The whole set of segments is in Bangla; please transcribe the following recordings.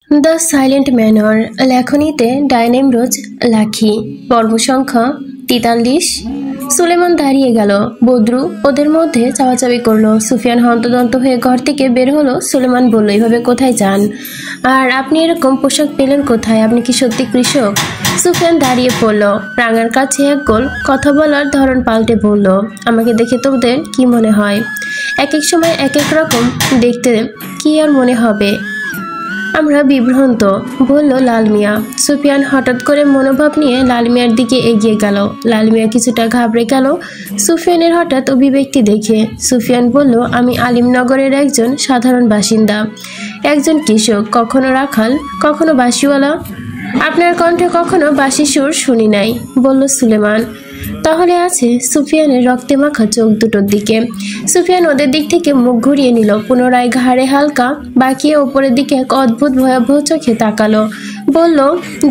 দ্য সাইলেন্ট ম্যানর লেখনীতে ডাইনেম রোজ লাখি পর্ব সংখ্যা 43। সুলেমান দাঁড়িয়ে গেল। বদরু ওদের মধ্যে চাওয়াচাওয়ি করলো। সুফিয়ান হন্তদন্ত হয়ে ঘর থেকে বের হলো। সুলেমান বলল, এইভাবে কোথায় যান? আর আপনি এরকম পোশাক পেলেন কোথায়? আপনি কি সত্যি কৃষক? সুফিয়ান দাঁড়িয়ে পড়ল। রাঙার কাছে এক গোল। কথা বলার ধরন পাল্টে বলল, আমাকে দেখে তোদের কি মনে হয়? এক এক সময় এক এক রকম দেখতে। কি আর মনে হবে? আমরা বিভ্রান্ত, বলল লাল মিয়া। সুফিয়ান হঠাৎ করে মনোভাব নিয়ে লাল মিয়ার দিকে এগিয়ে গেল। লাল মিয়া কিছুটা ঘাবড়ে গেল সুফিয়ানের হঠাৎ অভিব্যক্তি দেখে। সুফিয়ান বলল, আমি আলিমনগরের একজন সাধারণ বাসিন্দা, একজন কৃষক, কখনো রাখাল, কখনো বাঁশিওয়ালা। আপনার কণ্ঠে কখনো বাঁশি সুর শুনি নাই, বলল সুলেমান। তাহলে আছে? সুফিয়ানের রক্তে মাখা চোখ দুটোর দিকে। সুফিয়ান ওদের দিক থেকে মুখ ঘুরিয়ে নিল। পুনরায় ঘাড়ে হালকা বাঁকিয়ে ওপরের দিকে এক অদ্ভুত ভয়াবহ চোখে তাকালো। বলল,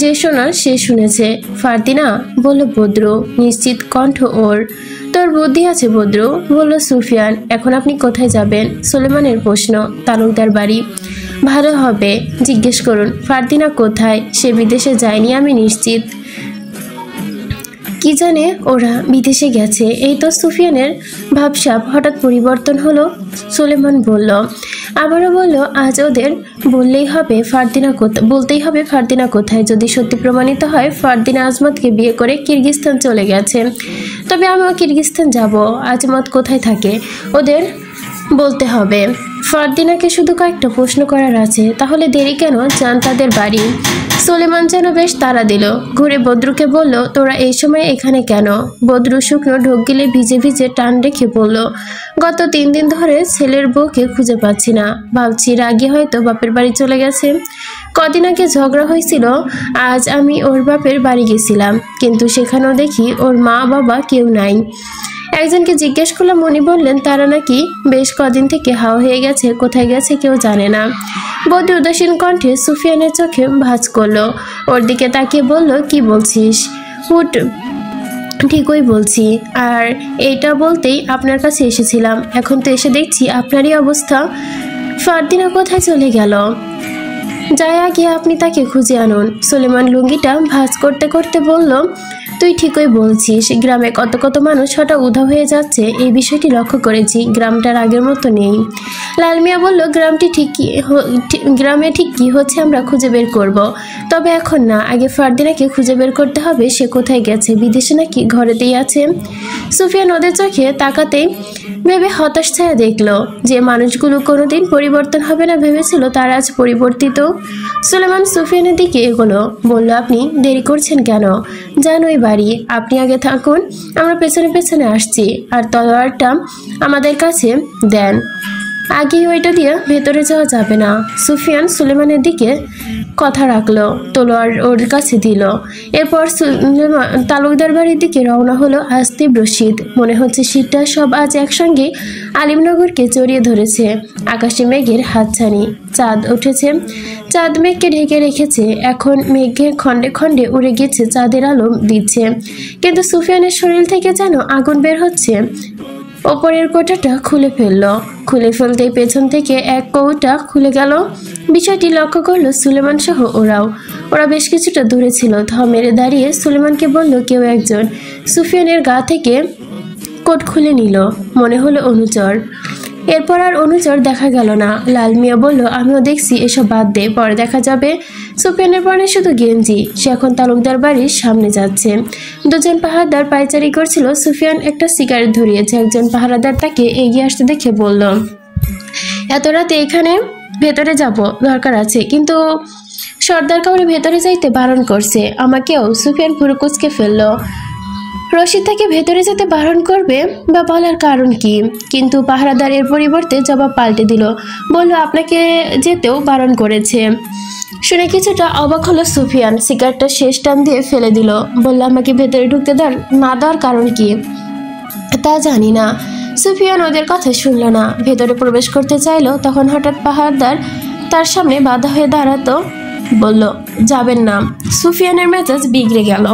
যে শোনার সে শুনেছে। ফারদিনা, বলল বদরু, নিশ্চিত কণ্ঠ ওর। তোর বুদ্ধি আছে বদরু, বলল সুফিয়ান। এখন আপনি কোথায় যাবেন? সুলেমানের প্রশ্ন। তালুকদার বাড়ি। ভালো হবে, জিজ্ঞেস করুন ফারদিনা কোথায়। সে বিদেশে যায়নি আমি নিশ্চিত। কি জানে ওরা বিদেশে গেছে। এই তো সুফিয়ানের ভাবসাব হঠাৎ পরিবর্তন হলো। সুলেমান বলল, আবারও বলল, আজ ওদের বলতেই হবে ফারদিনা কোথায়। যদি সত্যি প্রমাণিত হয় ফারদিনা আজমতকে বিয়ে করে কিরগিজস্তান চলে গেছে, তবে আমিও কিরগিজস্তান যাব। আজমত কোথায় থাকে ওদের বলতে হবে। ফারদিনাকে শুধু কয়েকটা প্রশ্ন করার আছে। তাহলে দেরি কেন? যান তাদের বাড়ি। সুলেমান যেন বেশ তাড়া দিল। ঘুরে বদরুকে বলল, তোরা এই সময় এখানে কেন? বদরু শুকনো ঢোক গিলে ভিজে ভিজে টান রেখে বলল, গত 3 দিন ধরে ছেলের বউকে খুঁজে পাচ্ছি না। ভাবছি রাগে হয়তো বাপের বাড়ি চলে গেছে। কদিন আগে ঝগড়া হয়েছিল। আজ আমি ওর বাপের বাড়ি গেছিলাম, কিন্তু সেখানেও দেখি ওর মা বাবা কেউ নাই। একজনকে জিজ্ঞেস করলাম, উনি বললেন তারা নাকি বেশ কদিন থেকে হাওয়া হয়ে গেছে, কোথায় গেছে কেউ জানে না। বদরু উদাসীন কণ্ঠে সুফিয়ানের চোখে ভাঁজ করলো। ওর দিকে তাকিয়ে বলল, কি বলছিস? হুট, ঠিকই বলছি। আর এইটা বলতেই আপনার কাছে এসেছিলাম। এখন তো এসে দেখছি আপনারই অবস্থা। ফারদিনা কোথায় চলে গেল? যায় আগে আপনি তাকে খুঁজে আনুন। সুলেমান লুঙ্গিটা ভাঁজ করতে করতে বলল, তুই ঠিকই বলছিস। গ্রামে কত কত মানুষ হঠাৎ উধাও হয়ে যাচ্ছে, এই বিষয়টি লক্ষ্য করেছি। গ্রামটার আগের মতো নেই। লাল মিয়া বলল, গ্রামে ঠিক কি হচ্ছে আমরা খুঁজে বের করব, তবে এখন না। আগে ফারদিনাকে খুঁজে বের করতে হবে। সে কোথায় গেছে? বিদেশে নাকি ঘরেতেই আছে? সুফিয়ান ওদের চোখে তাকাতেই ভেবে হতাশ ছায়া দেখল। যে মানুষগুলো কোনোদিন পরিবর্তন হবে না ভেবেছিল, তারা আজ পরিবর্তিত। সুলেমান সুফিয়ানের দিকে এগোলো। বলল, আপনি দেরি করছেন কেন? যান ওই বাড়ি। আপনি আগে থাকুন, আমরা পেছনে পেছনে আসছি। আর তলোয়ারটা আমাদের কাছে দেন। আগেই ওইটা দিয়ে ভেতরে যাওয়া যাবে না। সুফিয়ান সুলেমানের দিকে কথা রাখলো, তলোয়ার ওর কাছে দিল। এরপর তালুকদার বাড়ির দিকে রওনা হলো। আজ তীব্র শীত। মনে হচ্ছে শীতটা সব আজ একসঙ্গে আলিমনগরকে জড়িয়ে ধরেছে। আকাশে মেঘের হাতছানি। চাঁদ উঠেছে, চাঁদ মেঘকে ঢেকে রেখেছে। এখন মেঘে খণ্ডে খণ্ডে উড়ে গেছে, চাঁদের আলো দিচ্ছে। কিন্তু সুফিয়ানের শরীর থেকে যেন আগুন বের হচ্ছে। ওপরের কোটাটা খুলে ফেলতেই পেছন থেকে এক কৌটা খুলে গেল। বিষয়টি লক্ষ্য করলো সুলেমান সহ ওরা বেশ কিছুটা দূরে ছিল। ধম মেরে দাঁড়িয়ে সুলেমানকে বলল, কেউ একজন। সুফিয়ানের গা থেকে কোট খুলে নিল। মনে হলো অনুচর। এরপর আর অনুচর দেখা গেল না। লাল মিয়া বলল, আমিও দেখছি, এসব বাদ দে, পরে দেখা যাবে। সুফিয়ানের পরনে শুধু গেঞ্জি। সে এখন তালুকদার বাড়ির সামনে যাচ্ছে। দুজন পাহারাদার পায়চারি করছিল। সুফিয়ান একটা সিগারেট ধরিয়েছে। একজন পাহারাদার তাকে এগিয়ে আসতে দেখে বলল, এত রাতে এখানে? ভেতরে যাব, দরকার আছে। কিন্তু সর্দার কাউরে ভেতরে যাইতে বারণ করছে। আমাকেও। সুফিয়ান পুরো কুঁচকে ফেলল। রশিদ তাকে ভেতরে যেতে বারণ করবে বা বলার কারণ কি? কিন্তু পাহারাদার এর পরিবর্তে জবাব পাল্টে দিল, বলল, আপনাকে যেতেও বারণ করেছে। শুনে কিছুটা অবাক হলো সুফিয়ান। সিগারেটটা শেষ টান দিয়ে ফেলে দিল। বলল, আমাকে ভেতরে ঢুকতে না দেওয়ার কারণ কি? তা জানি না। সুফিয়ান ওদের কথা শুনল না। ভেতরে প্রবেশ করতে চাইল। তখন হঠাৎ পাহারাদার তার সামনে বাধা হয়ে দাঁড়াতো। বলল, যাবেন না। সুফিয়ানের মেজাজ বিগড়ে গেল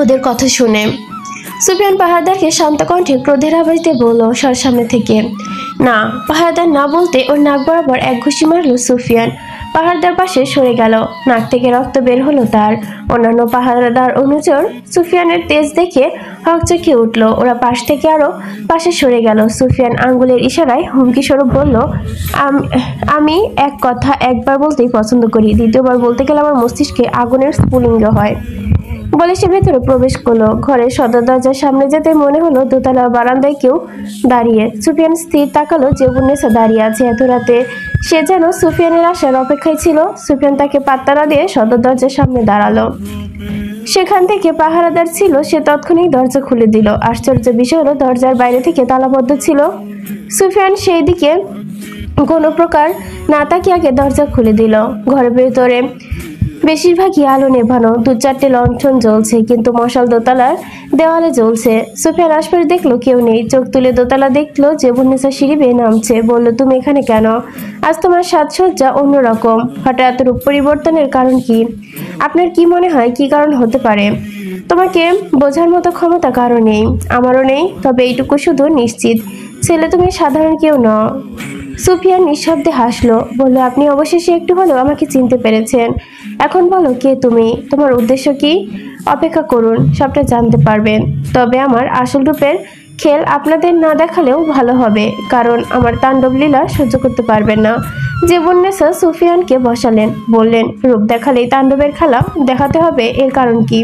ওদের কথা শুনে। সুফিয়ান পাহারাদারকে শান্ত কণ্ঠে ক্রোধের আভাস দিয়ে বলল, সর সামনে থেকে। না। পাহারাদার না বলতে ওর নাক বরাবর এক ঘুষি মারল সুফিয়ান। পাহারাদার পাশে সরে গেল। নাক থেকে রক্ত বের হলো তার। অন্যান্য পাহারাদার অনুচর সুফিয়ানের তেজ দেখে হকচকে উঠল। ওরা পাশ থেকে আরো পাশে সরে গেল। সুফিয়ান আঙ্গুলের ইশারায় হুমকি স্বরূপ বলল, আমি এক কথা একবার বলতেই পছন্দ করি, দ্বিতীয়বার বলতে গেলে আমার মস্তিষ্কে আগুনের স্ফুলিঙ্গ হয়। বলে সে ভেতরে প্রবেশ করলো। ঘরের সদর দরজার সামনে যেতে মনে হলো দোতলার বারান্দায় কেউ দাঁড়িয়ে। সুফিয়ান স্থির তাকালো জেবুন্নেসা দাঁড়িয়ে আছে। এত রাতে সে যেন সুফিয়ানের আসার অপেক্ষায় ছিল। সুফিয়ান তাকে পাত্তা না দিয়ে সদর দরজার সামনে দাঁড়ালো। সেখান থেকে পাহারাদার ছিল, সে তৎক্ষণাৎ দরজা খুলে দিল। আশ্চর্য বিষয় হলো দরজার বাইরে থেকে তালাবদ্ধ ছিল। সুফিয়ান সেই দিকে কোনো প্রকার না তাকিয়ে আগে দরজা খুলে দিল। ঘরের ভেতরে বেশিরভাগই আলো নেভানো, 2-4টে লণ্ঠন জ্বলছে, কিন্তু মশাল দোতলার দেওয়ালে জ্বলছে। সুফিয়ান আশপাশে দেখলো কেউ নেই। চোখ তুলে দোতলা দেখলো জেবুন্নেসা সিঁড়ি বেয়ে নামছে। বলল, তুমি এখানে কেন? আজ তোমার সাজসজ্জা অন্যরকম, হঠাৎ রূপ পরিবর্তনের কারণ কি? আপনার কি মনে হয় কি কারণ হতে পারে? তোমাকে বোঝার মতো ক্ষমতা কারো নেই, আমারও নেই। তবে এইটুকু শুধু নিশ্চিত, ছেলে তুমি সাধারণ কেউ নও। সুফিয়ান নিঃশব্দে হাসলো, বলল, আপনি অবশেষে একটু হলেও আমাকে চিনতে পেরেছেন। এখন বলো, কে তুমি? তোমার উদ্দেশ্য কি? অপেক্ষা করুন, সবটা জানতে পারবেন। তবে আমার আসল রূপের খেল আপনাদের না দেখালেও ভালো হবে, কারণ আমার তাণ্ডব লীলা সহ্য করতে পারবেন না। জেবুন্নেসা সুফিয়ানকে বসালেন, বললেন, রূপ দেখালেই তাণ্ডবের খেলা দেখাতে হবে, এর কারণ কি?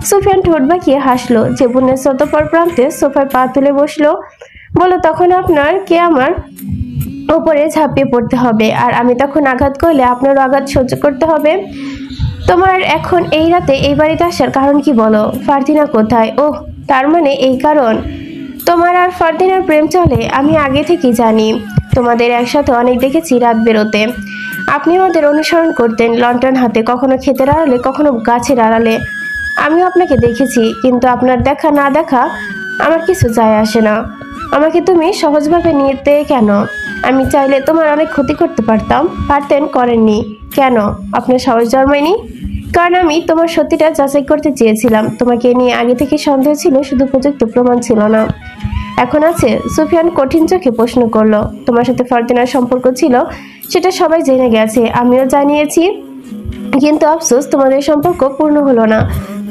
সুফিয়ান ঠোঁট বাঁকিয়ে হাসলো। জেবুন্নেসা অতঃপর প্রান্তে সোফায় পা তুলে বসলো। বলো, তখন আপনার কে আমার ওপরে ঝাঁপিয়ে পড়তে হবে, আর আমি তখন আঘাত করলে আপনারও আঘাত সহ্য করতে হবে। তোমার এখন এই রাতে এই বাড়িতে আসার কারণ কি বলো? ফারদিনা কোথায়? ওহ, তার মানে এই কারণ। তোমার আর ফারদিনার প্রেম চলে, আমি আগে থেকেই জানি। তোমাদের একসাথে অনেক দেখেছি রাত বেরোতে। আপনি আমাদের অনুসরণ করতেন লণ্ঠন হাতে, কখনো ক্ষেতের আড়ালে, কখনো গাছের আড়ালে। আমিও আপনাকে দেখেছি, কিন্তু আপনার দেখা না দেখা আমার কিছু যায় আসে না। আমাকে তুমি সহজভাবে নিতে কেন? আমি চাইলে তোমার অনেক ক্ষতি করতে পারতেন, করেননি কেন? আপনার সাহস জন্মায়নি? কারণ আমি তোমার সত্যিটা যাচাই করতে চেয়েছিলাম। তোমাকে নিয়ে আগে থেকে সন্দেহ ছিল, শুধু উপযুক্ত প্রমাণ ছিল না। এখন আছে? সুফিয়ান কঠিন চোখে প্রশ্ন করলো। তোমার সাথে ফারদিনার সম্পর্ক ছিল, সেটা সবাই জেনে গেছে, আমিও জানিয়েছি, কিন্তু আফসোস তোমাদের সম্পর্ক পূর্ণ হলো না।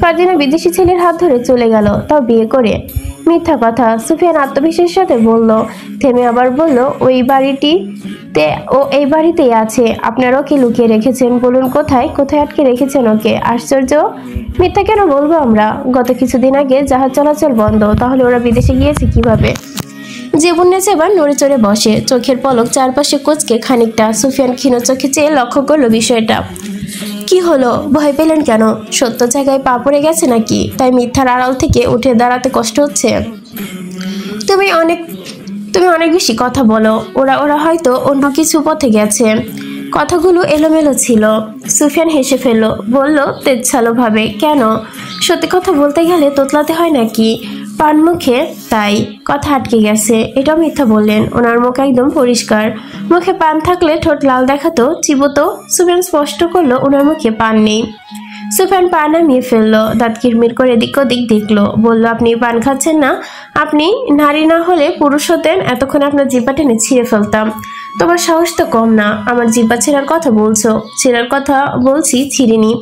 ফারদিনা বিদেশি ছেলের হাত ধরে চলে গেল, তাও বিয়ে করে। মিথ্যা কথা, সুফিয়ান আত্মবিশ্বাসের সাথে বলল। থেমে আবার বলল, ও এই বাড়িতেই আছে। আপনারা ওকে লুকিয়ে রেখেছেন, বলুন কোথায় কোথায় আটকে রেখেছেন ওকে? আশ্চর্য, মিথ্যা কেন বলবো আমরা? গত কিছুদিন আগে জাহাজ চলাচল বন্ধ, তাহলে ওরা বিদেশে গিয়েছে কিভাবে? জেবুন্নেসা এবার নড়ে চড়ে বসে, চোখের পলক চারপাশে কোচকে খানিকটা। সুফিয়ান ক্ষীণ চোখে চেয়ে লক্ষ্য করলো বিষয়টা। কি হলো, ভয় পেলেন কেন? সত্য জায়গায় পা পড়ে গেছে নাকি, তাই মিথ্যার আড়াল থেকে উঠে দাঁড়াতে কষ্ট হচ্ছে? তুমি অনেক বেশি কথা বলো। ওরা হয়তো অন্য কিছু পথে গেছে। কথাগুলো এলোমেলো ছিল। সুফিয়ান হেসে ফেলল, বলল তেজছালো ভাবে, কেন? সত্যি কথা বলতে গেলে তোতলাতে হয় নাকি? পান মুখে, তাই কথা আটকে গেছে। এটাও মিথ্যা বললেন। ওনার মুখ একদম পরিষ্কার। মুখে পান থাকলে ঠোঁট লাল দেখাতো, চিবোতো। সুফিয়ান স্পষ্ট করলো ওনার মুখে পান নেই। সুফিয়ান পা নামিয়ে ফেললো, দাঁত কিরমির করে এদিক ওদিক দেখলো। বলল, আপনি পান খাচ্ছেন না? আপনি নারী না হলে পুরুষ হতেন, এতক্ষণ আপনার জিহ্বা টেনে ছিঁড়ে ফেলতাম। তোমার সাহস তো কম না, আমার জিহ্বা ছেঁড়ার কথা বলছো? ছেঁড়ার কথা বলছি, ছিঁড়িনি।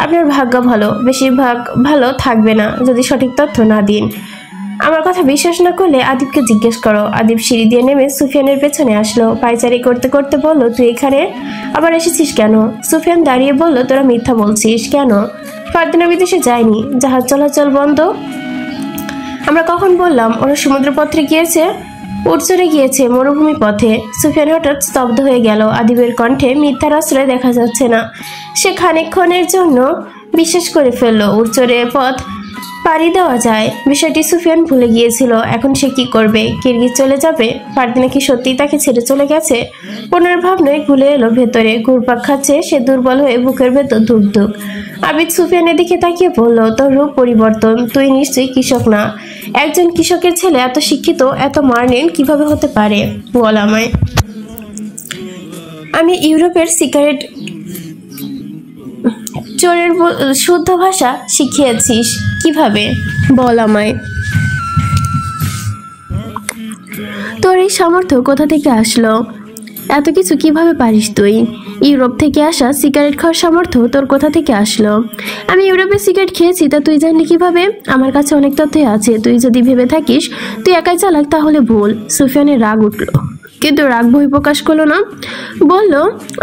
আপনার ভাগ্য ভালো, বেশিরভাগ ভালো থাকবে না যদি সঠিক তথ্য না দিন। আমার কথা বিশ্বাস না করলে আদিবকে জিজ্ঞেস করো। আদিব সিঁড়ি দিয়ে নেমে সুফিয়ানের পেছনে আসলো। পায়চারি করতে করতে বলল, তুই এখানে আবার এসেছিস কেন? সুফিয়ান দাঁড়িয়ে বলল, তোরা মিথ্যা বলছিস। কেন? ফারদিনা বিদেশে যায়নি, জাহাজ চলাচল বন্ধ। আমরা কখন বললাম? ওরা সমুদ্র পথে গিয়েছে, উড়চড়ে গিয়েছে মরুভূমি পথে। সুফিয়ান হঠাৎ স্তব্ধ হয়ে গেল। আদিবের কণ্ঠে মিথ্যার আশ্রয় দেখা যাচ্ছে না। সে খানিকক্ষণের জন্য বিশ্বাস করে ফেললো উড়চড়ে পথ পাড়ি দেওয়া যায়। বিষয়টি সুফিয়ান ভুলে গিয়েছিল। এখন সে কি করবে? কিরগিজ চলে যাবে? ফারদিনা কি সত্যিই তাকে ছেড়ে চলে গেছে? পুনর্ভাবনায় ভুলে এলো ভেতরে। ঘুরপাক খাচ্ছে সে, দুর্বল হয়ে বুকের ভেতর ধুক ধুক। আবিদ সুফিয়ানের দিকে তাকিয়ে বলল, তোর রূপ পরিবর্তন, তুই নিশ্চয়ই কৃষক না। একজন কৃষকের ছেলে এত শিক্ষিত, এত মার্নিন কিভাবে হতে পারে? বল আমায়। আমি ইউরোপের সিগারেট চোরের শুদ্ধ ভাষা শিখিয়েছিস কিভাবে? বল আমায়। তোর এই সামর্থ্য কোথা থেকে আসলো? এত কিছু কিভাবে পারিস তুই? ইউরোপ থেকে আসা সিগারেট খাওয়ার সামর্থ্য তোর কোথা থেকে আসলো? আমি ইউরোপে সিগারেট খেয়েছি তা তুই জানলি কিভাবে? আমার কাছে অনেক তথ্য আছে। তুই যদি ভেবে থাকিস তুই একাই চালাক তাহলে ভুল। সুফিয়ানের রাগ উঠল, কিন্তু রাগ বহিঃপ্রকাশ করলো না। বলল,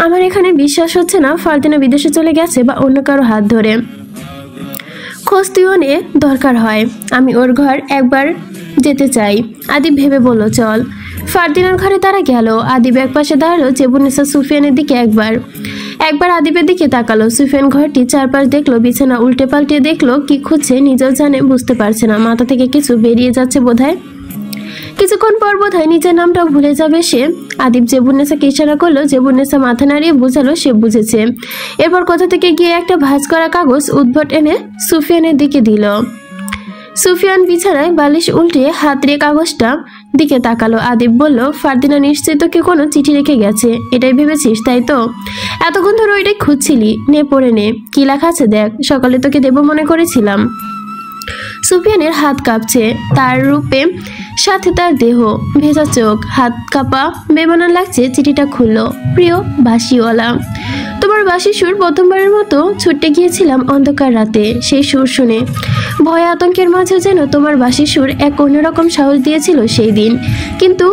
আমার এখানে বিশ্বাস হচ্ছে না ফারদিনা বিদেশে চলে গেছে বা অন্য কারো হাত ধরে। খোঁজ তুইও নে, দরকার হয়। আমি ওর ঘর একবার যেতে চাই। আদিব ভেবে বলল, চল। ফারদিনার ঘরে তারা গেল। আদিব এক পাশে দাঁড়ালো। জেবুন্নেসা সুফিয়ানের দিকে একবার আদিবের দিকে তাকালো। সুফিয়ান ঘরটি চারপাশ দেখলো, বিছানা উল্টে পাল্টে দেখলো। কি খুঁজছে নিজেও জানে, বুঝতে পারছে না। মাথা থেকে কিছু বেরিয়ে যাচ্ছে বোধহয়। কিছুক্ষণ পর বোধহয় নিজের নামটাও ভুলে যাবে সে। আদিব জেবুন্নেসাকে ইশারা করলো। জেবুন্নেসা মাথা নাড়িয়ে বোঝালো সে বুঝেছে। এরপর কোথা থেকে গিয়ে একটা ভাঁজ করা কাগজ উদ্ভট এনে সুফিয়ানের দিকে দিল। সুফিয়ান বিছানায় বালিশ উল্টে হাত দিয়ে কাগজটা দিকে তাকালো। আদিব বলল, ফারদিনা নিশ্চয়ই তোকে কোনো চিঠি রেখে গেছে, এটাই ভেবেছিস তাই তো? এতক্ষণ ধরে ওইটাই খুঁজছিলি। নে পড়ে নে, কি লেখা আছে দেখ। সকালে তোকে দেব মনে করেছিলাম। সুফিয়ানের হাত কাঁপছে, তার রূপে সাথে তার দেহ। ভেজা চোখ, হাত কাঁপা, বেমানান লাগছে। চিঠিটা খুললো। প্রিয় বাঁশিওয়ালা, তোমার বাঁশির সুর প্রথমবারের মতো ছুটে গিয়েছিলাম অন্ধকার রাতে। সেই সুর শুনে ভয় আতঙ্কের মাঝে যেন তোমার বাঁশির সুর এক অন্যরকম সাহস দিয়েছিল সেই দিন। কিন্তু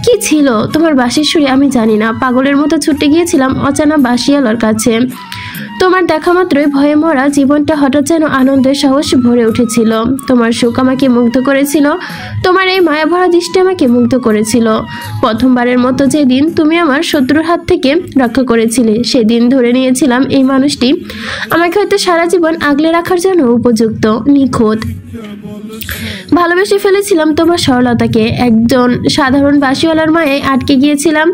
কি ছিল তোমার বাঁশির সুরে আমি জানি না। পাগলের মতো ছুটে গিয়েছিলাম অজানা বাঁশিওয়ালার কাছে। তোমার দেখা মাত্রই ভয়ে মরা জীবনটা হঠাৎ যেন আনন্দের সাহস ভরে উঠেছিল। তোমার সুখ আমাকে মুগ্ধ করেছিল। তোমার এই মায়াভরা দৃষ্টি আমাকে মুগ্ধ করেছিল। প্রথমবারের মতো যেদিন তুমি আমার শত্রুর হাত থেকে রক্ষা করেছিলে, সেদিন ধরে নিয়েছিলাম এই মানুষটি আমাকে হয়তো সারা জীবন আগলে রাখার জন্য উপযুক্ত, নিখুঁত। ভালোবেসে ফেলেছিলাম তোমার সরলতাকে। একজন সাধারণ বাঁশিওয়ালার মায়ায় আটকে গিয়েছিলাম।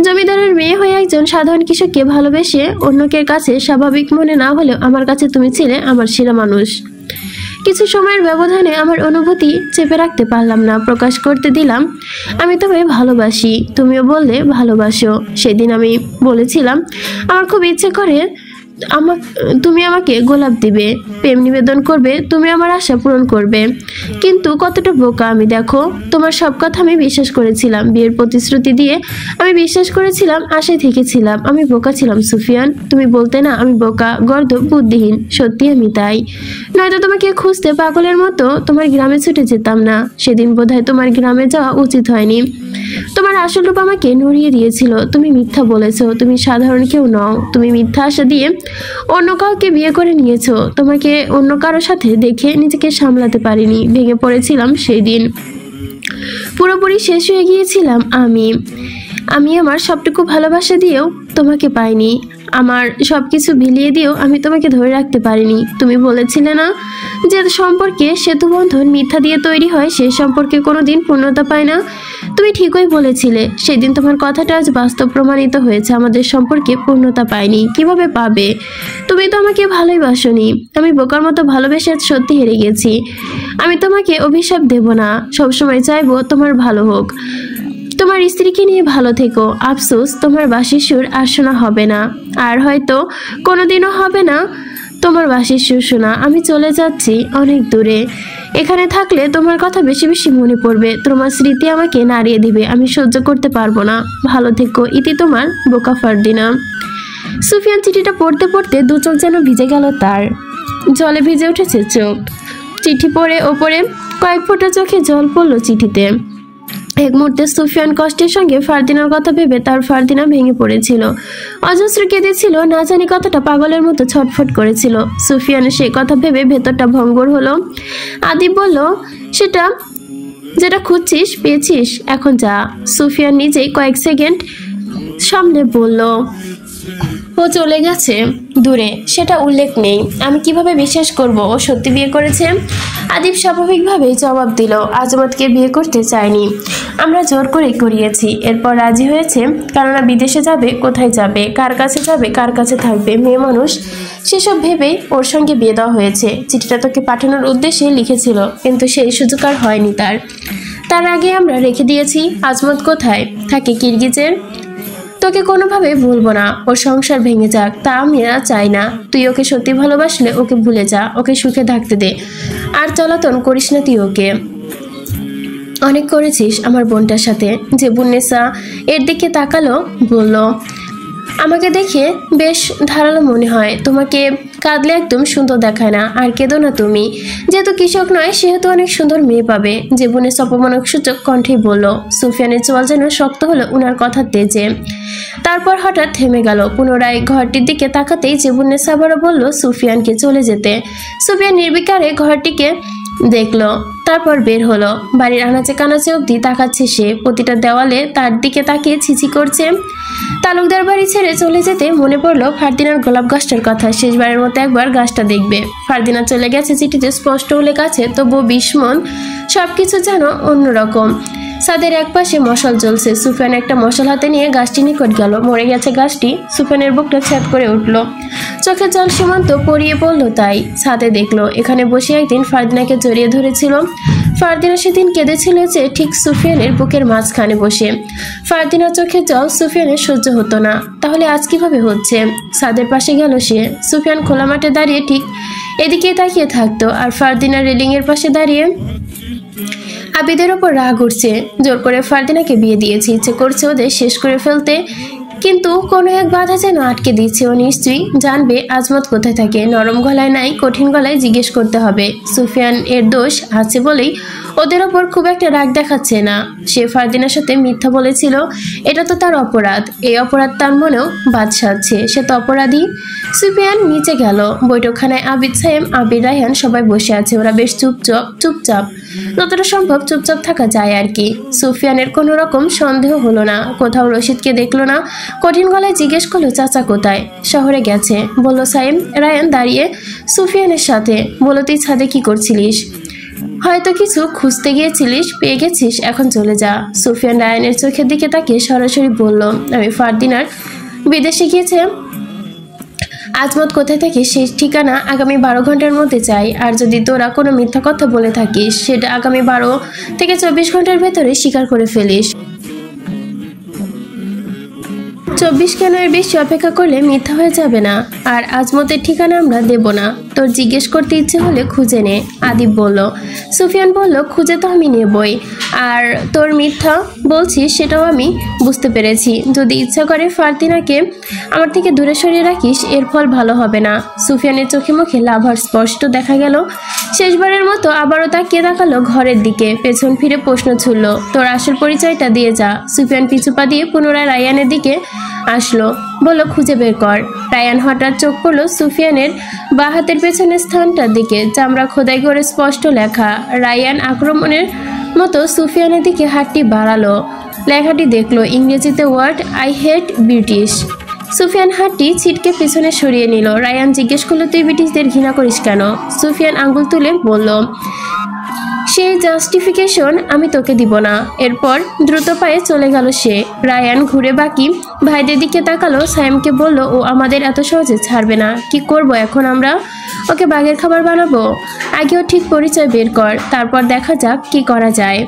জমিদারের মেয়ে হয়ে একজন সাধারণ কৃষককে ভালোবেসে অন্যকের কাছে স্বাভাবিক মনে না হলেও আমার কাছে তুমি ছিলে আমার সেরা মানুষ। কিছু সময়ের ব্যবধানে আমার অনুভূতি চেপে রাখতে পারলাম না, প্রকাশ করতে দিলাম। আমি তোমায় ভালোবাসি, তুমিও বললে ভালোবাসো। সেদিন আমি বলেছিলাম আমার খুব ইচ্ছে করে তুমি আমাকে গোলাপ দিবে, প্রেম নিবেদন করবে, তুমি আমার আশা পূরণ করবে। কিন্তু কতটা বোকা আমি দেখো। তোমার সব কথা আমি বিশ্বাস করেছিলাম। বিয়ের প্রতিশ্রুতি দিয়ে আমি বিশ্বাস করেছিলাম, আশায় থেকেছিলাম। আমি বোকা ছিলাম সুফিয়ান। তুমি বলতে না আমি বোকা, গর্দ, বুদ্ধিহীন। সত্যি আমি তাই। নয়তো তোমাকে খুঁজতে পাগলের মতো তোমার গ্রামে ছুটে যেতাম না। সেদিন বোধহয় তোমার গ্রামে যাওয়া উচিত হয়নি। তোমার আসল রূপ আমাকে নড়িয়ে দিয়েছিল। তুমি মিথ্যা বলেছো, তুমি সাধারণ কেউ নও। তুমি মিথ্যা আশা দিয়ে অন্য কাউকে বিয়ে করে নিয়েছো। তোমাকে অন্য কারোর সাথে দেখে নিজেকে সামলাতে পারিনি, ভেঙে পড়েছিলাম সেই দিন। পুরোপুরি শেষ হয়ে গিয়েছিলাম আমি আমার সবটুকু ভালোবাসা দিয়েও তোমাকে পাইনি। আমার সবকিছু বিলিয়ে দিয়েও আমি তোমাকে ধরে রাখতে পারিনি। তুমি বলেছিলে না যে সম্পর্কে সেতু বন্ধন মিথ্যা দিয়ে তৈরি হয়, সেই সম্পর্কে কোনোদিন পূর্ণতা পায় না। তুমি ঠিকই বলেছিলে। সেদিন তোমার কথাটা আজ বাস্তব প্রমাণিত হয়েছে। আমাদের সম্পর্কে পূর্ণতা পায়নি, কিভাবে পাবে? তুমি তো আমাকে ভালোই বাসনি। আমি বোকার মতো ভালোবেসে সত্যি হেরে গেছি। আমি তোমাকে অভিশাপ দেব না, সবসময় চাইবো তোমার ভালো হোক। তোমার স্ত্রীকে নিয়ে ভালো থেকো। আফসোস তোমার বাঁশির সুর আর শোনা হবে না, আর হয়তো কোনোদিনও হবে না তোমার বাঁশির সুর শোনা। আমি চলে যাচ্ছি অনেক দূরে। এখানে থাকলে তোমার কথা বেশি বেশি মনে পড়বে। তোমার স্মৃতি আমাকে নাড়িয়ে দিবে। আমি সহ্য করতে পারবো না। ভালো থেকো, ইতি তোমার বোকা ফারদিনা। সুফিয়ান চিঠিটা পড়তে পড়তে দু চোখ যেন ভিজে গেল তার। জলে ভিজে উঠেছে চোখ। চিঠি পড়ে ওপরে কয়েক ফোঁটা চোখে জল পড়লো চিঠিতে। এক মুহূর্তে সুফিয়ান কষ্টের সঙ্গে ফারদিনার কথা ভেবে তার ফারদিনা ভেঙে পড়েছিল, অজস্র কেঁদেছিল। না জানি কতটা পাগলের মতো ছটফট করেছিল। সুফিয়ান সেই কথা ভেবে ভেতরটা ভঙ্গুর হলো। আদিব বলল, যেটা খুঁজছিস পেয়েছিস, এখন যা। সুফিয়ান নিজেই কয়েক সেকেন্ড সামনে বলল, ও চলে গেছে দূরে, সেটা উল্লেখ নেই। আমি কিভাবে বিশ্বাস করব ও সত্যি বিয়ে করেছে? আদিব স্বাভাবিকভাবেই জবাব দিল, আজমতকে বিয়ে করতে চায়নি, আমরা জোর করে করিয়েছি। এরপর রাজি হয়েছে, কেননা বিদেশে যাবে, কোথায় যাবে, কার কাছে যাবে, কার কাছে থাকবে, মেয়ে মানুষ, সেসব ভেবেই ওর সঙ্গে বিয়ে দেওয়া হয়েছে। চিঠিটা তোকে পাঠানোর উদ্দেশ্যে লিখেছিল, কিন্তু সেই সুযোগ আর হয়নি তার আগে আমরা রেখে দিয়েছি। আজমত কোথায় থাকে? কিরগিজের। তোকে কোনোভাবে ভুলবো না, ওর সংসার ভেঙে যাক, তা আমি চাই না। তুই ওকে সত্যি ভালোবাসলে ওকে ভুলে যা, ওকে সুখে থাকতে দে, আর চলাতন করিস না তুই ওকে। অনেক করেছিস আমার বোনটার সাথে। জেবুন্নেসা এর দিকে তাকালো, বলল, আমাকে দেখে বেশ ধারালো মনে হয়, তোমাকে কাঁদলে একদম সুন্দর দেখায় না, আর কেঁদো না তুমি। যেহেতু কৃষক নয় সেহেতু অনেক সুন্দর মেয়ে পাবে, জীবনের অপমানক সূচক কণ্ঠে বলল। সুফিয়ানের চোয়াল যেন শক্ত হলো উনার কথার তেজে। তারপর হঠাৎ থেমে গেল, পুনরায় ঘরটির দিকে তাকাতেই জীবনের আবারও বলল সুফিয়ানকে চলে যেতে। সুফিয়ান নির্বিকারে ঘরটিকে দেখলো, তারপর বের হলো। বাড়ির আনাচে কানাচে অব্দি তাকাচ্ছে সে, প্রতিটা দেওয়ালে তার দিকে তাকিয়ে ছিছি করছে। তালুকদার বাড়ি ছেড়ে চলে যেতে মনে পড়লো ফারদিনার গোলাপ গাছটার কথা, শেষবারের মতো একবার গাছটা দেখবে। ফারদিনা চলে গেছে চিঠিতে স্পষ্ট উল্লেখ আছে, তবুও বিস্মন, সবকিছু যেন অন্যরকম। ছাদের একপাশে মশাল জ্বলছে, সুফিয়ান একটা মশাল হাতে নিয়ে গাছটি নিকট গেল। মরে গেছে গাছটি, সুফিয়ানের বুকটা ছ্যাদ করে উঠল, চোখের জল সীমান্ত পড়িয়ে পড়লো। তাই ছাদে দেখলো এখানে বসে একদিন ফারদিনাকে জড়িয়ে ধরেছিল। ফারদিনা সেদিন কেঁদেছিল যে ঠিক সুফিয়ানের বুকের মাঝখানে বসে। ফারদিনার চোখের জল সুফিয়ানের সহ্য হতো না, তাহলে আজ কিভাবে হচ্ছে? ছাদের পাশে গেল সে। সুফিয়ান খোলা মাঠে দাঁড়িয়ে ঠিক এদিকে তাকিয়ে থাকতো, আর ফারদিনা রেলিং এর পাশে দাঁড়িয়ে। আবিদের ওপর রাগ উঠছে, জোর করে ফারদিনাকে বিয়ে দিয়েছে, ইচ্ছে করছে ওদের শেষ করে ফেলতে, কিন্তু কোনো এক বাধা যেন আটকে দিচ্ছে। ও নিশ্চয়ই জানবে আজমত কোথায় থাকে। নরম গলায় নাই, কঠিন গলায় জিজ্ঞেস করতে হবে। সুফিয়ান এর দোষ আছে বলেই ওদের ওপর খুব একটা রাগ দেখাচ্ছে না। সে ফারদিনার সাথে মিথ্যা বলেছিল, এটা তো তার অপরাধ। এই অপরাধ তার মনেও বাদ সাধছে, সে তো অপরাধী। সুফিয়ান নিচে গেল। বৈঠকখানায় আবিদ সাহেব, আবির, রায়হান সবাই বসে আছে। ওরা বেশ চুপচাপ, যতটা সম্ভব চুপচাপ থাকা যায় আর কি। সুফিয়ানের কোনো রকম সন্দেহ হলো না, কোথাও রশিদকে দেখলো না। কঠিন গলায় জিজ্ঞেস করলো, চাচা কোথায়? শহরে গেছে বলল সাইম। রায়ান দাঁড়িয়ে সুফিয়ানের সাথে বলল, তুই ছাদে কি করছিলিস? হয়তো কিছু খুঁজতে গিয়েছিলিস, পেয়ে গেছিস, এখন চলে যা। সুফিয়ান রায়ানের চোখের দিকে তাকিয়ে সরাসরি বলল, আমি ফারদিনার বিদেশে গিয়েছে আজমত কোথায় থাকে সেই ঠিকানা আগামী 12 ঘন্টার মধ্যে চাই। আর যদি তোরা কোনো মিথ্যা কথা বলে থাকিস সেটা আগামী 12 থেকে 24 ঘন্টার ভেতরে স্বীকার করে ফেলিস। 24 কেন, এর বেশি অপেক্ষা করলে মিথ্যা হয়ে যাবে না। আর আজমতের ঠিকানা আমরা দেব না, তোর জিজ্ঞেস করতে ইচ্ছে হলে খুঁজে নে। আদিব বলল। সুফিয়ান বলল, খুঁজে তো আমি নেবই, আর তোর মিথ্যা বলছিস সেটাও আমি বুঝতে পেরেছি। যদি ইচ্ছা করে ফারদিনাকে আমার থেকে দূরে সরিয়ে রাখিস, এর ফল ভালো হবে না। সুফিয়ানের চোখে মুখে লাভার স্পষ্ট দেখা গেল। শেষবারের মতো আবারও তাকিয়ে তাকালো ঘরের দিকে, পেছন ফিরে প্রশ্ন ছুড়ল, তোর আসল পরিচয়টা দিয়ে যা। সুফিয়ান পিছু পা দিয়ে পুনরায় রায়ানের দিকে আসলো, বলল, খুঁজে বের কর। রায়ান হঠাৎ চোখ পড়লো সুফিয়ানের বাঁ হাতের পেছনের স্থানটার দিকে, চামড়া খোদাই করে স্পষ্ট লেখা। রায়ান আক্রমণের মতো সুফিয়ানের দিকে হাতটি বাড়ালো, লেখাটি দেখলো ইংরেজিতে, ওয়ার্ড আই হেট ব্রিটিশ। সুফিয়ান হাতটি ছিটকে পিছনে সরিয়ে নিল। রায়ান জিজ্ঞেস করলো, তুই ব্রিটিশদের ঘৃণা করিস কেন? সুফিয়ান আঙ্গুল তুলে বলল, সেই জাস্টিফিকেশন আমি তোকে দিব না। এরপর দ্রুত পায়ে চলে গেল সে। রায়ান ঘুরে বাকি ভাইদের দিকে তাকালো, সাইমকে বলল, ও আমাদের এত সহজে ছাড়বে না। কি করব এখন আমরা? ওকে বাঘের খাবার বানাবো? আগেও ঠিক পরিচয় বের কর, তারপর দেখা যাক কি করা যায়।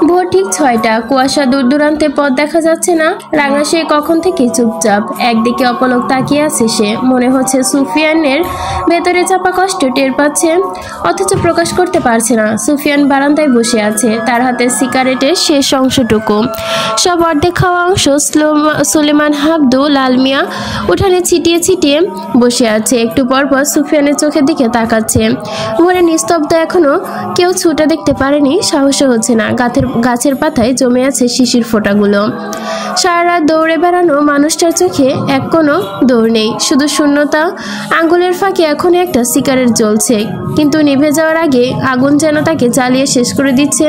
ভোর ঠিক 6টা, কুয়াশা দূর দূরান্তে পথ দেখা যাচ্ছে না। রাঙা সে কখন থেকে চুপচাপ, একদিকে অপলক তাকিয়ে আছে সে। মনে হচ্ছে সুফিয়ানের ভেতরে চাপা কষ্ট টের পাচ্ছে, অথচ প্রকাশ করতে পারছে না। সুফিয়ান বারান্দায় বসে আছে, তার হাতে সিগারেটের শেষ অংশটুকু, সব অর্ধেক খাওয়া অংশ। সুলেমান হাবদু, লাল মিয়া উঠানে ছিটিয়ে ছিটিয়ে বসে আছে। একটু পর পর সুফিয়ানের চোখের দিকে তাকাচ্ছে। ভোরে নিস্তব্ধ, এখনো কেউ ছুটে দেখতে পারেনি, সাহসও হচ্ছে না। গাছের পাতায় জমে আছে শিশির ফোঁটাগুলো। সারা রাত দৌড়ে বেড়ানো মানুষটার চোখে এক কোনো দৌড় নেই, শুধু শূন্যতা। আঙ্গুলের ফাঁকে এখনো একটা সিগারেট জ্বলছে, কিন্তু নিভে যাওয়ার আগে আগুন যেন তাকে জ্বালিয়ে শেষ করে দিচ্ছে।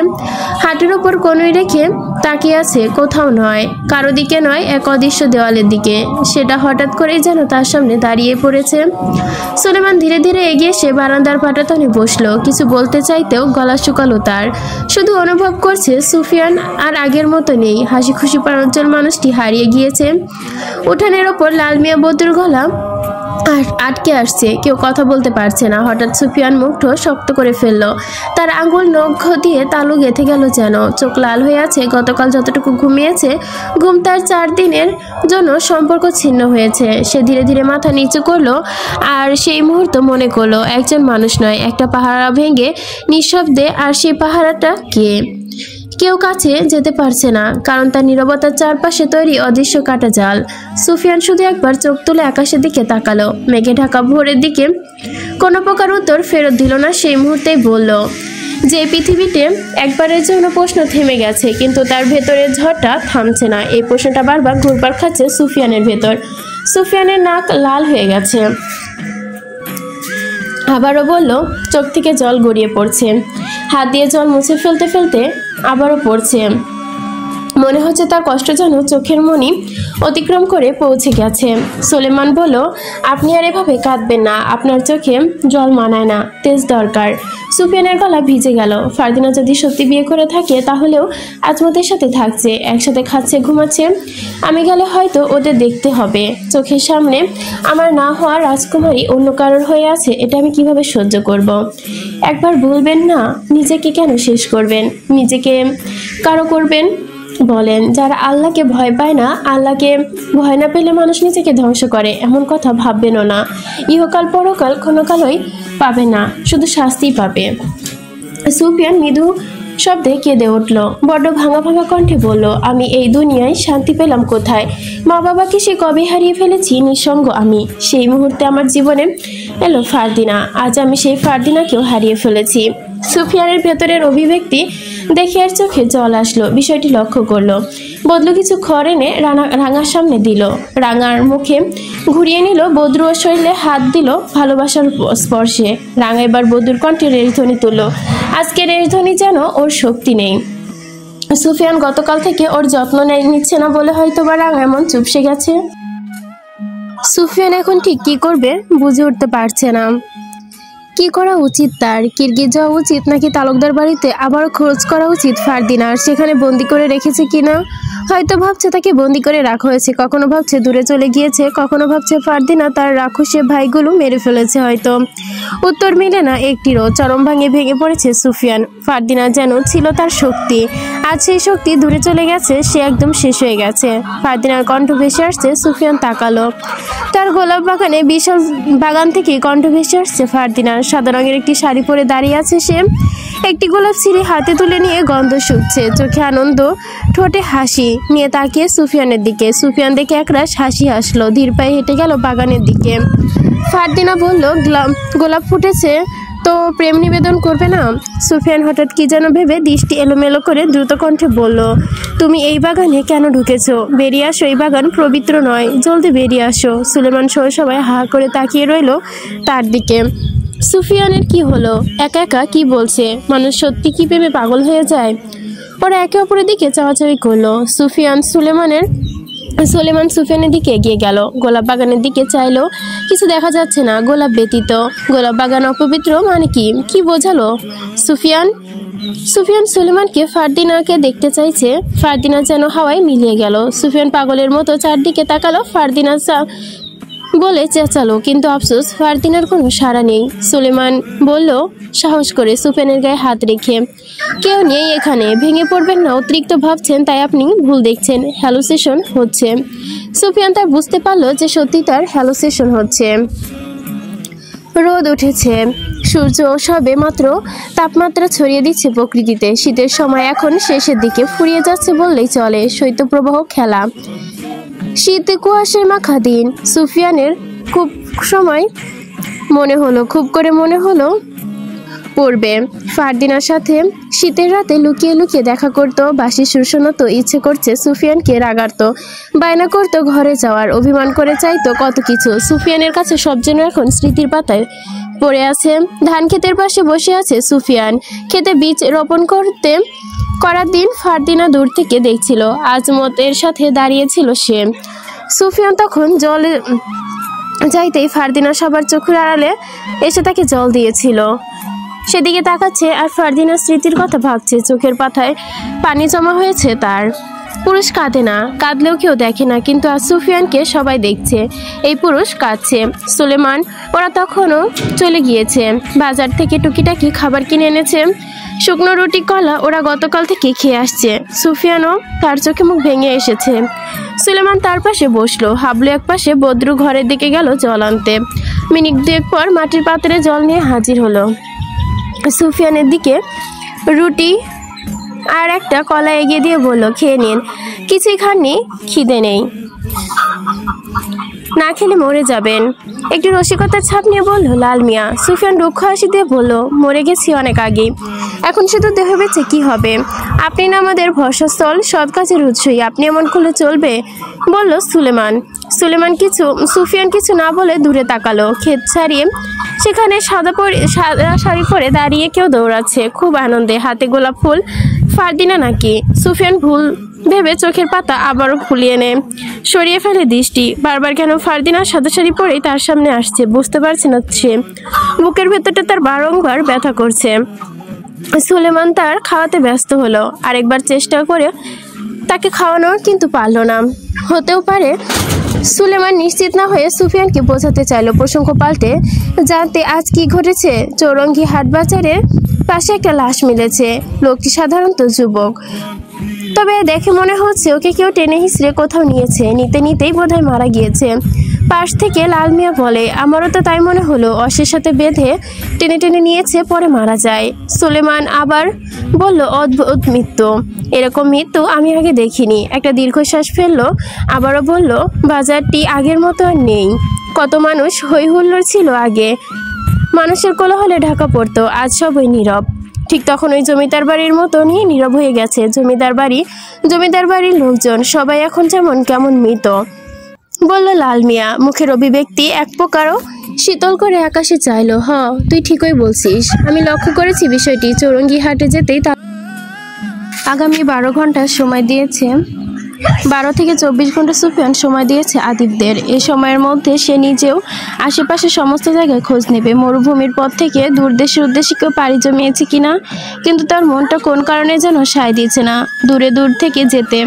হাটের ওপর কোনোই রেখে তাকিয়ে আছে, কোথাও নয়, কারো দিকে নয়, এক অদৃশ্য দেওয়ালের দিকে। সেটা হঠাৎ করেই যেন তার সামনে দাঁড়িয়ে পড়েছে। সুলেমান ধীরে ধীরে এগিয়ে এসে বারান্দার পাটাতনে বসলো। কিছু বলতে চাইতেও গলা শুকালো তার। শুধু অনুভব করছে সুফিয়ান আর আগের মতো নেই, হাসি খুশি প্রাঞ্জল মানুষটি হারিয়ে গিয়েছে। উঠানের ওপর লাল মিয়া বদুর গলা আটকে আসছে, কেউ কথা বলতে পারছে না। হঠাৎ সুফিয়ান মুখটা শক্ত করে ফেললো, তার আঙুল নখ দিয়ে তালু গেঁথে গেল যেন। চোখ লাল হয়ে আছে, গতকাল যতটুকু ঘুমিয়েছে ঘুম তার 4 দিনের জন্য সম্পর্ক ছিন্ন হয়েছে। সে ধীরে ধীরে মাথা নিচু করলো, আর সেই মুহূর্ত মনে করলো একজন মানুষ নয়, একটা পাহারা ভেঙে নিঃশব্দে। আর সেই পাহারাটা কে? কেউ কাছে যেতে পারছে না, কারণ তার নীরবতার চারপাশে তৈরি অদৃশ্য কাটা জাল। সুফিয়ান শুধু একবার চোখ তুলে আকাশের দিকে তাকালো, মেঘে ঢাকা ভোরের দিকে। কোনো প্রকার উত্তর ফেরত দিল না। সেই মুহূর্তেই বলল যে পৃথিবীতে একবারের জন্য প্রশ্ন থেমে গেছে, কিন্তু তার ভেতরের ঝড়টা থামছে না। এই প্রশ্নটা বারবার ঘুরপাক খাচ্ছে সুফিয়ানের ভেতর। সুফিয়ানের নাক লাল হয়ে গেছে। আবারও বলল, চোখ থেকে জল গড়িয়ে পড়ছে। হাত দিয়ে জল মুছে ফেলতে ফেলতে আবারও পড়ছে। মনে হচ্ছে তার কষ্ট যেন চোখের মনি অতিক্রম করে পৌঁছে গেছে। সুলেমান বলল, আপনি আর এভাবে কাঁদবেন না, আপনার চোখে জল মানায় না, তেজ দরকার। সুফিয়ানের গলা ভিজে গেল। ফারদিনা যদি সত্যি বিয়ে করে থাকে তাহলেও আজমতের সাথে থাকছে, একসাথে খাচ্ছে, ঘুমাচ্ছে। আমি গেলে হয়তো ওদের দেখতে হবে। চোখের সামনে আমার না হওয়া রাজকুমারী অন্য কারোর হয়ে আছে, এটা আমি কিভাবে সহ্য করব? একবার বলবেন না, নিজেকে কেন শেষ করবেন? নিজেকে কারো করবেন বলেন? যারা আল্লাহকে ভয় পায় না, আল্লাহকে ভয় না পেলে মানুষ নিজেকে ধ্বংস করে, এমন কথা ভাববেনও না। ইহকাল পরকাল কোনো কালই পাবে না, শুধু শাস্তিই পাবে। সুফিয়ান মৃদু শব্দে কেঁদে উঠল, বড্ড ভাঙা ভাঙা কণ্ঠে বলল, আমি এই দুনিয়ায় শান্তি পেলাম কোথায়? মা বাবাকে সে কবে হারিয়ে ফেলেছি, নিঃসঙ্গ আমি। সেই মুহূর্তে আমার জীবনে এলো ফারদিনা, আজ আমি সেই ফারদিনাকেও হারিয়ে ফেলেছি। সুফিয়ানের ভেতরের অভিব্যক্তি দেখে আর চোখে জল আসলো। বিষয়টি লক্ষ্য করলো। বদলু কিছু খড় এনে রাঙার সামনে দিল। রাঙার মুখে ঘুরিয়ে নিল, বদরু ওর শরীরে হাত দিল ভালোবাসার স্পর্শে। রাঙা এবার বদরুর কণ্ঠে রেশধ্বনি তুলল। আজকে রেশধ্বনি যেন ওর শক্তি নেই। সুফিয়ান গতকাল থেকে ওর যত্ন নিচ্ছে না বলে হয়তো বা রাঙা এমন চুপসে গেছে। সুফিয়ান এখন ঠিক কি করবে বুঝে উঠতে পারছে না। কি করা উচিত তার? কিরগিজ যাওয়া উচিত, নাকি তালুকদার বাড়িতে আবার খোঁজ করা উচিত ফারদিনার? সেখানে বন্দি করে রেখেছে কিনা? হয়তো ভাবছে তাকে বন্দি করে রাখা হয়েছে, কখনো ভাবছে দূরে চলে গিয়েছে, কখনো ভাবছে ফারদিনা তার রাক্ষসে ভাইগুলো মেরে ফেলেছে। হয়তো উত্তর মিলে না একটিরও। চরম ভেঙে পড়েছে সুফিয়ান। ফারদিনা যেন ছিল তার শক্তি, আজ সেই শক্তি দূরে চলে গেছে, সে একদম শেষ হয়ে গেছে। ফারদিনার কণ্ঠ ভেসে আসছে। সুফিয়ান তাকালো। তার গোলাপ বাগানে, বিশাল বাগান থেকে কণ্ঠ ভেসে আসছে ফারদিনার। সাদা রঙের একটি শাড়ি পরে দাঁড়িয়ে আছে সে। একটি গোলাপ ছিঁড়ে হাতে তুলে নিয়ে গন্ধ শুকছে, চোখে আনন্দ, ঠোঁটে হাসি নিয়ে তাকিয়ে সুফিয়ানের দিকে। সুফিয়ান দেখে একরাশ হাসি হাসলো, ধীর পায়ে হেঁটে গেল বাগানের দিকে। ফারদিনা বলল, গোলাপ ফুটেছে তো প্রেম নিবেদন করবে না? সুফিয়ান হঠাৎ কি যেন ভেবে দৃষ্টি এলোমেলো করে দ্রুত কণ্ঠে বলল, তুমি এই বাগানে কেন ঢুকেছো? বেরিয়ে আসো, এই বাগান পবিত্র নয়, জলদি বেরিয়ে আসো। সুলেমান সহ সবাই হা করে তাকিয়ে রইল তার দিকে। সুফিয়ানের কি হলো? একা একা কি বলছে? মানুষ সত্যি কি প্রেমে পাগল হয়ে যায়? ওরা একে অপরের দিকে চাওয়াচাওয়ি করলো। সুলেমান সুফিয়ানের দিকে এগিয়ে গেল। গোলাপ বাগানের দিকে চাইলো, কিছু দেখা যাচ্ছে না গোলাপ ব্যতীত। গোলাপ বাগান অপবিত্র মানে কি বোঝালো সুফিয়ান? সুলেমানকে ফারদিনাকে দেখতে চাইছে। ফারদিনা যেন হাওয়ায় মিলিয়ে গেল। সুফিয়ান পাগলের মতো চারদিকে তাকালো। ফারদিনা বলে চেঁচালো, কিন্তু আফসোস ফারদিনার কোনো সাড়া নেই। সুলেমান বলল সাহস করে, সুফিয়ানের গায়ে হাত রেখে, কেউ নেই এখানে, ভেঙে পড়বেন না, অতিরিক্ত ভাবছেন তাই আপনি ভুল দেখছেন, হ্যালুসিনেশন হচ্ছে। সুফিয়ান তার বুঝতে পারলো যে সত্যি তার হ্যালুসিনেশন হচ্ছে। রোদ উঠেছে, সূর্য সবে মাত্র তাপমাত্রা ছড়িয়ে দিচ্ছে প্রকৃতিতে। শীতের সময় এখন শেষের দিকে, ফুরিয়ে যাচ্ছে বললেই চলে। শৈত্যপ্রবাহ খেলা, শীত কুয়াশায় মাখা দিন। সুফিয়ানের খুব করে মনে হলো পড়বে ফারদিনার সাথে শীতের রাতে লুকিয়ে লুকিয়ে দেখা করতো। বাসি সুর শোনাতো, ইচ্ছে করছে সুফিয়ানকে রাগাতো, বায়না করতো ঘরে যাওয়ার, অভিমান করে চাইতো কত কিছু। সুফিয়ানের কাছে সব যেন এখন স্মৃতির পাতায় পড়ে আছে। ধান ক্ষেতের পাশে বসে আছে সুফিয়ান। খেতে বীজ রোপণ করার দিন ফারদিনা দূর থেকে দেখছিল, আজমতের সাথে দাঁড়িয়েছিল সে। সুফিয়ান তখন জলে যাইতেই ফারদিনা সবার চোখের আড়ালে এসে তাকে জল দিয়েছিল। সেদিকে তাকাচ্ছে আর ফারদিনার স্মৃতির কথা ভাবছে। চোখের পাতায় পানি জমা হয়েছে তার। পুরুষ কাঁদে না, কাঁদলেও কেউ দেখে না, কিন্তু আজ সুফিয়ানকে সবাই দেখছে। এই পুরুষ কাঁদছে। সুলেমান ওরা তখনও চলে গিয়েছে। বাজার থেকে টুকিটাকি খাবার কিনে এনেছে। শুকনো রুটি কলা ওরা গতকাল থেকে খেয়ে আসছে। সুফিয়ানও তার চোখে মুখ ভেঙে এসেছে। সুলেমান তার পাশে বসলো। হাবলু এক পাশে, বদ্রু ঘরের দিকে গেল জল আনতে। মিনিট দুয়েক পর মাটির পাত্রে জল নিয়ে হাজির হলো। সুফিয়ানের দিকে রুটি আর একটা কলা এগিয়ে দিয়ে বলল, খেয়ে নিন। কিছুই খাননি, খিদে নেই, না খেলে মরে যাবেন। একটু রসিকতার ছাপ নিয়ে বলল লাল মিয়া। সুফিয়ান দুঃখ হাসি দিয়ে বলল, মরে গেছি অনেক আগে, এখন শুধু দেহ বেঁচে কি হবে? আপনি না আমাদের ভরসাস্থল, সৎ কাজের উৎসই, আপনি এমন করলে চলবে? বলল সুলেমান। সুফিয়ান কিছু না বলে দূরে তাকালো। ক্ষেত ছাড়িয়ে সেখানে সাদা শাড়ি পরে দাঁড়িয়ে কেউ দৌড়াচ্ছে খুব আনন্দে, হাতে গোলাপ ফুল। ফারদিনা নাকি? সুফিয়ান ভুল ভেবে চোখের পাতা আবারও খুলিয়ে নেয়, সরিয়ে ফেলে দৃষ্টি। বারবার কেন ফারদিনা সাদা শাড়ি পরেই তার সামনে আসছে বুঝতে পারছে না সে। বুকের ভেতরটা তার বারংবার ব্যথা করছে। সুলেমান তার খাওয়াতে ব্যস্ত হলো। আরেকবার চেষ্টা করে তাকে খাওয়ানোর, কিন্তু পারল না। হতেও পারে সুলেমান নিশ্চিত না হয়ে সুফিয়ানকে বোঝাতে চাইল প্রসঙ্গ পাল্টে, জানতে আজ কি ঘটেছে। চৌরঙ্গি হাট বাজারের পাশে একটা লাশ মিলেছে। লোকটি সাধারণত যুবক, তবে দেখে মনে হচ্ছে ওকে কেউ টেনে হিঁচড়ে কোথাও নিয়েছে। নিতেই বোধহয় মারা গিয়েছে। পাশ থেকে লাল মিয়া বলে, আমারও তো তাই মনে হলো, অশের সাথে বেঁধে টেনে নিয়েছে, পরে মারা যায়। সুলেমান আবার বলল, অদ্ভুত মৃত্যু, এরকম মৃত্যু আমি আগে দেখিনি। একটা দীর্ঘশ্বাস ফেললো। আবারও বলল, বাজারটি আগের মতো আর নেই। কত মানুষ হই হুল্লোড় ছিল আগে, মানুষের কোলাহলে ঢাকা পড়তো, আজ সবই নীরব। ঠিক তখন ওই জমিদার বাড়ির মতো নিয়ে নীরব হয়ে গেছে। জমিদার বাড়ির লোকজন সবাই এখন যেমন কেমন মৃত, বলল লাল মিয়া। মুখের অভিব্যক্তি এক প্রকারও শীতল করে আকাশে চাইল। তুই ঠিকই বলছিস, আমি লক্ষ্য করেছি বিষয়টি। চৌরঙ্গি হাটে যেতেই আগামী 12 ঘন্টা সময় দিয়েছে, 12 থেকে 24 ঘন্টা সুফিয়ান সময় দিয়েছে আদিবদের। এই সময়ের মধ্যে সে নিজেও আশেপাশে সমস্ত জায়গায় খোঁজ নেবে, মরুভূমির পথ থেকে দূর দেশের উদ্দেশ্যে কেউ পাড়ি জমিয়েছে কিনা। কিন্তু তার মনটা কোন কারণে যেন সায় দিচ্ছে না দূর থেকে যেতে।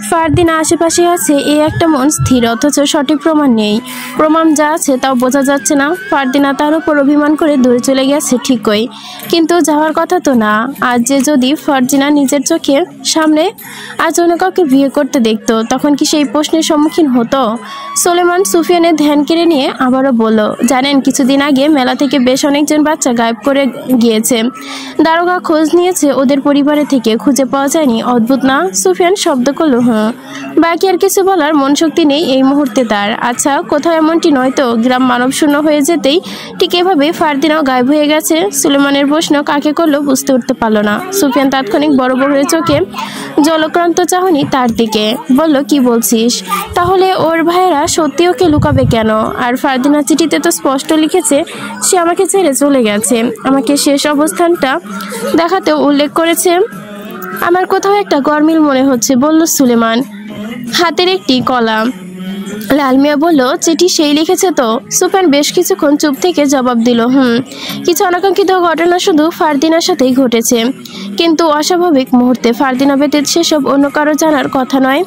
ফারদিনা আশেপাশে আছে, এই একটা মন স্থির, অথচ সঠিক প্রমাণ নেই। প্রমাণ যা আছে তাও বোঝা যাচ্ছে না। ফারদিনা তার উপর অভিমান করে দূরে চলে গেছে ঠিকই, কিন্তু যাওয়ার কথা তো না। আজ যে যদি ফারদিনা নিজের চোখের সামনে আজ অন্য কাউকে বিয়ে করতে দেখতো, তখন কি সেই প্রশ্নের সম্মুখীন হতো? সুলেমান সুফিয়ানের ধ্যান কেড়ে নিয়ে আবারও বলল, জানেন কিছুদিন আগে মেলা থেকে বেশ অনেকজন বাচ্চা গায়েব করে গিয়েছে। দারোগা খোঁজ নিয়েছে ওদের পরিবারের থেকে, খুঁজে পাওয়া যায়নি। অদ্ভুত না? সুফিয়ান শব্দ করলো। বাকি আর কিছু বলার মন শক্তি নেই এই মুহূর্তে তার। আচ্ছা, কোথাও এমনটি নয় তো? গ্রাম মানব শূন্য হয়ে যেতেই ঠিক এভাবে ফারদিনাও গায়েব হয়ে গেছে। সুলেমানের প্রশ্ন কাকে করলো বুঝতে উঠতে পারলো না। সুফিয়ান তাৎক্ষণিক বড় হয়ে চোখে জলক্রান্ত চাহনি তার দিকে, বলল, কি বলছিস? তাহলে ওর ভাইয়েরা সত্যি ওকে লুকাবে কেন? আর ফারদিনা চিঠিতে তো স্পষ্ট লিখেছে সে আমাকে ছেড়ে চলে গেছে। আমাকে শেষ অবস্থানটা দেখাতেও উল্লেখ করেছে। আমার কোথাও একটা গরমিল মনে হচ্ছে, বলল সুলেমান। হাতের একটি কলা। লাল মিয়া বলল, চিঠি সেই লিখেছে তো? সুফিয়ান বেশ কিছুক্ষণ চুপ থেকে জবাব দিল, কিছু অনাকাঙ্ক্ষিত ঘটনা শুধু ফারদিনার সাথেই ঘটেছে, কিন্তু অস্বাভাবিক মুহূর্তে। ফারদিনা ব্যতীত সেসব অন্য কারো জানার কথা নয়।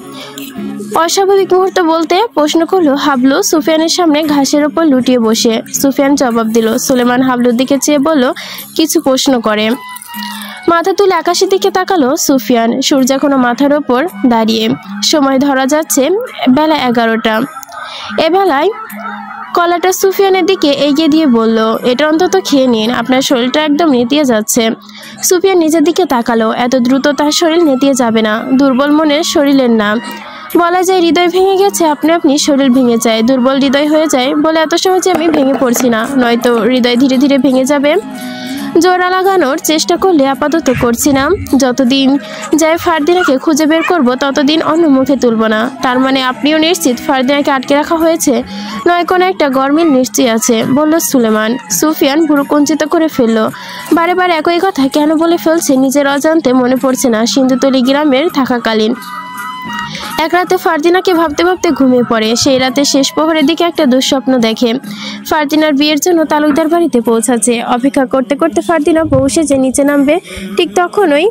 অস্বাভাবিক মুহূর্ত বলতে? প্রশ্ন করলো হাবলু সুফিয়ানের সামনে ঘাসের ওপর লুটিয়ে বসে। সুফিয়ান জবাব দিল। সুলেমান হাবলুর দিকে চেয়ে বলল, কিছু প্রশ্ন করে। মাথা তুলে আকাশের দিকে তাকালো সুফিয়ান। সূর্য এখনো মাথার ওপর দাঁড়িয়ে। সময় ধরা যাচ্ছে বেলা 11টা। এবেলায় কলাটা সুফিয়ানের দিকে এগিয়ে দিয়ে বলল, এটা অন্তত খেয়ে নিন, আপনার শরীরটা একদম নেতিয়ে যাচ্ছে। সুফিয়ান নিজের দিকে তাকালো। এত দ্রুত তার শরীর নেতিয়ে যাবে না। দুর্বল মনের শরীরের নাম। বলা যায় হৃদয় ভেঙে গেছে, আপনি শরীর ভেঙে যায়। দুর্বল হৃদয় হয়ে যায় বলে এত সহজে আমি ভেঙে পড়ছি না, নয়তো হৃদয় ধীরে ধীরে ভেঙে যাবে। জোড়া লাগানোর চেষ্টা করলে আপাতত করছি না। যতদিন যায় ফারদিনাকে খুঁজে বের করব, ততদিন অন্য মুখে তুলব না। তার মানে আপনিও নিশ্চিত ফারদিনাকে আটকে রাখা হয়েছে? নয়, কোনো একটা গরমিল নিশ্চয়ই আছে, বলল সুলেমান। সুফিয়ান ভুরু কুঞ্চিত করে ফেলল। বারে বারে একই কথা কেন বলে ফেলছে নিজের অজান্তে মনে পড়ছে না। সিন্ধুতলি গ্রামের থাকাকালীন এক রাতে ফারদিনাকে ভাবতে ভাবতে ঘুমিয়ে পড়ে। সেই রাতে শেষ প্রহরের দিকে একটা দুঃস্বপ্ন দেখে। ফারদিনার বিয়ের জন্য তালুকদার বাড়িতে পৌঁছাচ্ছে। অপেক্ষা করতে করতে ফারদিনা বউ সেজে নিচে নামবে, ঠিক তখনই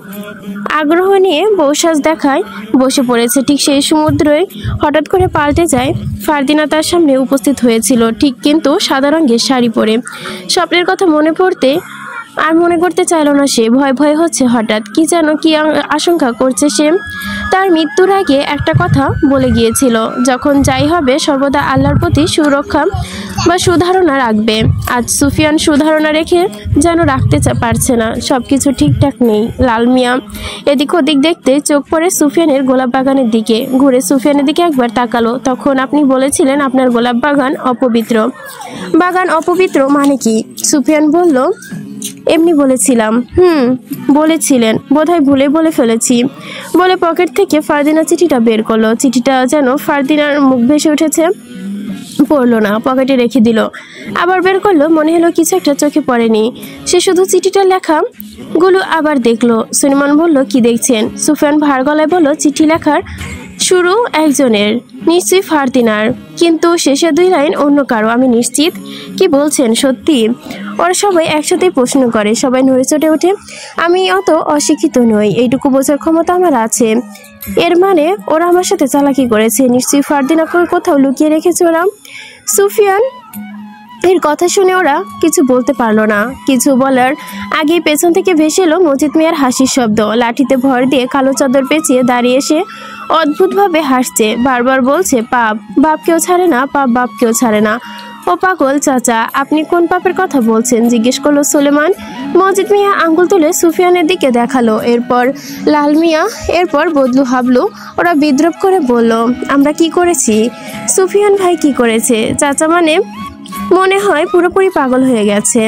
আগ্রহ নিয়ে বউ সাজ দেখায় বসে পড়েছে। ঠিক সেই সমুদ্রই হঠাৎ করে পাল্টে যায়। ফারদিনা তার সামনে উপস্থিত হয়েছিল ঠিক, কিন্তু সাদা রঙের শাড়ি পরে। স্বপ্নের কথা মনে পড়তে আর মনে করতে চাইল না সে। ভয় ভয় হচ্ছে হঠাৎ, কি যেন কি আশঙ্কা করছে সে। তার মৃত্যুর আগে একটা কথা বলে গিয়েছিল, যখন যাই হবে সর্বদা আল্লাহর প্রতি সুরক্ষা বা সুধারণা রাখবে। আজ সুফিয়ান সুধারণা রেখে যেন রাখতে পারছে না, সব কিছু ঠিকঠাক নেই। লাল মিয়া এদিক ওদিক দেখতে চোখ পড়ে সুফিয়ানের গোলাপ বাগানের দিকে। ঘুরে সুফিয়ানের দিকে একবার তাকালো। তখন আপনি বলেছিলেন আপনার গোলাপ বাগান অপবিত্র। বাগান অপবিত্র মানে কি? সুফিয়ান বলল, এমনি বলেছিলাম। বলেছিলেন, বোধহয় ভুলে বলে ফেলেছি। বলে পকেট থেকে ফারদিনা চিঠিটা বের করলো। চিঠিটা যেন ফারদিনার মুখ ভেসে উঠেছে, পড়লো না, পকেটে রেখে দিল। আবার বের করলো, মনে হলো কিছু একটা চোখে পড়েনি। সে শুধু চিঠিটা লেখা গুলো আবার দেখলো। সুলেমান বলল, কি দেখছেন? সুফিয়ান ভার গলায় বলল, চিঠি লেখার শুরু একজনের, নিশ্চয়ই ফারদিনার, কিন্তু শেষে 2 লাইন অন্য কারো। আমি নিশ্চিত। কি বলছেন, সত্যি? ওরা সবাই একসাথেই প্রশ্ন করে। সবাই নড়ে চড়ে ওঠে। আমি অত অশিক্ষিত নই, এইটুকু বোঝার ক্ষমতা আমার আছে। এর মানে ওরা আমার সাথে চালাকি করেছে। নিশ্চয়ই ফারদিনাকে কোথাও লুকিয়ে রেখেছে ওরা। সুফিয়ান এর কথা শুনে ওরা কিছু বলতে পারলো না। কিছু বলার আগেই পেছন থেকে ভেসে এলো মজিদ মিয়ার হাসির শব্দ। লাঠিতে ভর দিয়ে কালো চাদর পেঁচিয়ে দাঁড়িয়ে এসে অদ্ভুতভাবে হাসছে। বারবার বলছে, পাপ বাপ কেউ ছাড়ে না, পাপ বাপ কেউ ছাড়ে না। ও পাগল চাচা, আপনি কোন পাপের কথা বলছেন? জিজ্ঞেস করলো সুলেমান। মজিদ মিয়া আঙ্গুল তুলে সুফিয়ানের দিকে দেখালো, এরপর লাল মিয়া, এরপর বদলু হাবলু। ওরা বিদ্রুপ করে বলল, আমরা কি করেছি? সুফিয়ান ভাই কি করেছে? চাচা মানে মনে হয় পুরোপুরি পাগল হয়ে গেছে।